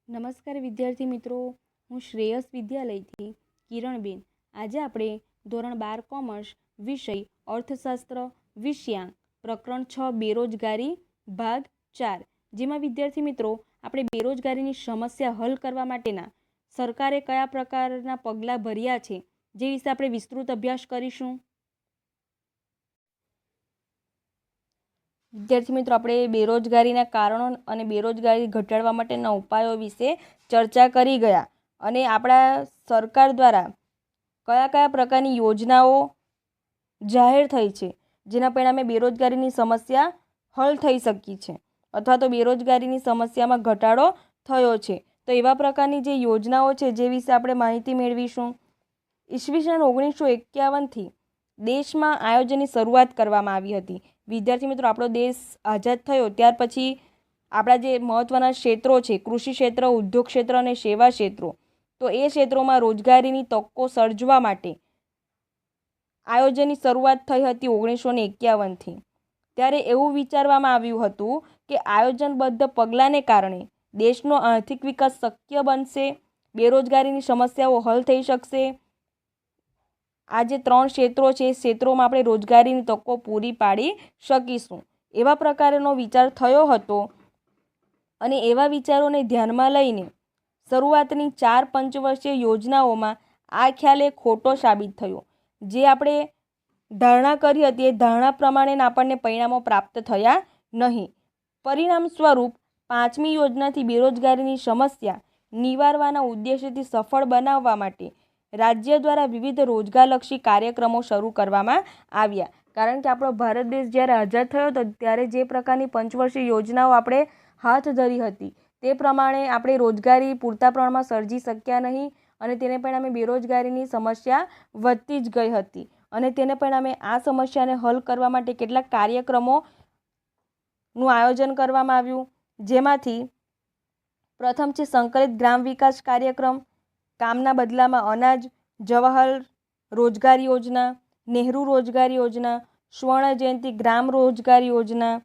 નમસ્કાર વિદ્યાર્થી મિત્રો, હું શ્રેયસ વિદ્યાલયથી કિરણબેન. આજે આપણે ધોરણ 12 કોમર્સ વિષય અર્થશાસ્ત્ર વિષયાંક પ્રકરણ 6 બેરોજગારી ભાગ 4, જેમાં વિદ્યાર્થી મિત્રો આપણે બેરોજગારીની સમસ્યા હલ કરવા માટેના સરકારે કયા પ્રકારના પગલાં ભર્યા છે જે વિશે આપણે વિસ્તૃત અભ્યાસ કરીશું. વિદ્યાર્થી મિત્રો, આપણે બેરોજગારીના કારણો અને બેરોજગારી ઘટાડવા માટેના ઉપાયો વિશે ચર્ચા કરી ગયા અને આપણા સરકાર દ્વારા કયા કયા પ્રકારની યોજનાઓ જાહેર થઈ છે જેના પરિણામે બેરોજગારીની સમસ્યા હલ થઈ શકી છે અથવા તો બેરોજગારીની સમસ્યામાં ઘટાડો થયો છે. તો એવા પ્રકારની જે યોજનાઓ છે જે વિશે આપણે માહિતી મેળવીશું. ઈસવીસન 1951થી દેશમાં આયોજનની શરૂઆત કરવામાં આવી હતી. વિદ્યાર્થી મિત્રો, આપણો દેશ આઝાદ થયો ત્યાર પછી આપણા જે મહત્ત્વના ક્ષેત્રો છે, કૃષિ ક્ષેત્ર, ઉદ્યોગ ક્ષેત્ર અને સેવા ક્ષેત્રો, તો એ ક્ષેત્રોમાં રોજગારીની તકો સર્જવા માટે આયોજનની શરૂઆત થઈ હતી 1951થી. ત્યારે એવું વિચારવામાં આવ્યું હતું કે આયોજનબદ્ધ પગલાંને કારણે દેશનો આર્થિક વિકાસ શક્ય બનશે, બેરોજગારીની સમસ્યાઓ હલ થઈ શકશે. આ જે 3 ક્ષેત્રો છે એ ક્ષેત્રોમાં આપણે રોજગારીની તકો પૂરી પાડી શકીશું, એવા પ્રકારનો વિચાર થયો હતો. અને એવા વિચારોને ધ્યાનમાં લઈને શરૂઆતની 4 પંચવર્ષીય યોજનાઓમાં આ ખ્યાલ એ ખોટો સાબિત થયો. જે આપણે ધારણા કરી હતી એ ધારણા પ્રમાણે આપણને પરિણામો પ્રાપ્ત થયા નહીં. પરિણામ સ્વરૂપ 5મી યોજનાથી બેરોજગારીની સમસ્યા નિવારવાના ઉદ્દેશ્યથી સફળ બનાવવા માટે રાજ્ય દ્વારા વિવિધ રોજગારલક્ષી કાર્યક્રમો શરૂ કરવામાં આવ્યા. કારણ કે આપણો ભારત દેશ જ્યારે આઝાદ થયો હતો ત્યારે જે પ્રકારની પંચવર્ષીય યોજનાઓ આપણે હાથ ધરી હતી તે પ્રમાણે આપણે રોજગારી પૂરતા પ્રમાણમાં સર્જી શક્યા નહીં અને તેને પરિણામે બેરોજગારીની સમસ્યા વધતી જ ગઈ હતી. અને તેને પરિણામે આ સમસ્યાને હલ કરવા માટે કેટલાક કાર્યક્રમોનું આયોજન કરવામાં આવ્યું, જેમાંથી પ્રથમ છે સંકલિત ગ્રામ વિકાસ કાર્યક્રમ, કામના બદલામાં અનાજ, જવાહર રોજગાર યોજના, નહેરુ રોજગાર યોજના, સ્વર્ણ જયંતિ ગ્રામ રોજગાર યોજના,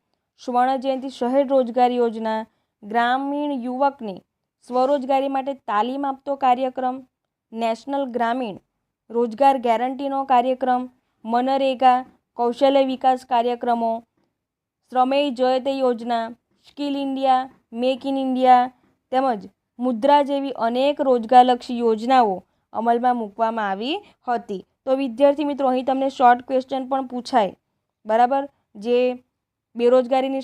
સ્વર્ણ જયંતિ શહેર રોજગાર યોજના, ગ્રામીણ યુવકને સ્વરોજગારી માટે તાલીમ આપતો કાર્યક્રમ, નેશનલ ગ્રામીણ રોજગાર ગેરંટીનો કાર્યક્રમ, મનરેગા કૌશલ્ય વિકાસ કાર્યક્રમો, શ્રમેય જયતે યોજના, skill India, make in India તેમજ મુદ્રા જેવી અનેક રોજગારલક્ષી યોજનાઓ અમલમાં મૂકવામાં આવી હતી. તો વિદ્યાર્થી મિત્રો, અહીં તમને શોર્ટ ક્વેશ્ચન પણ પૂછાય, બરાબર, જે બેરોજગારીની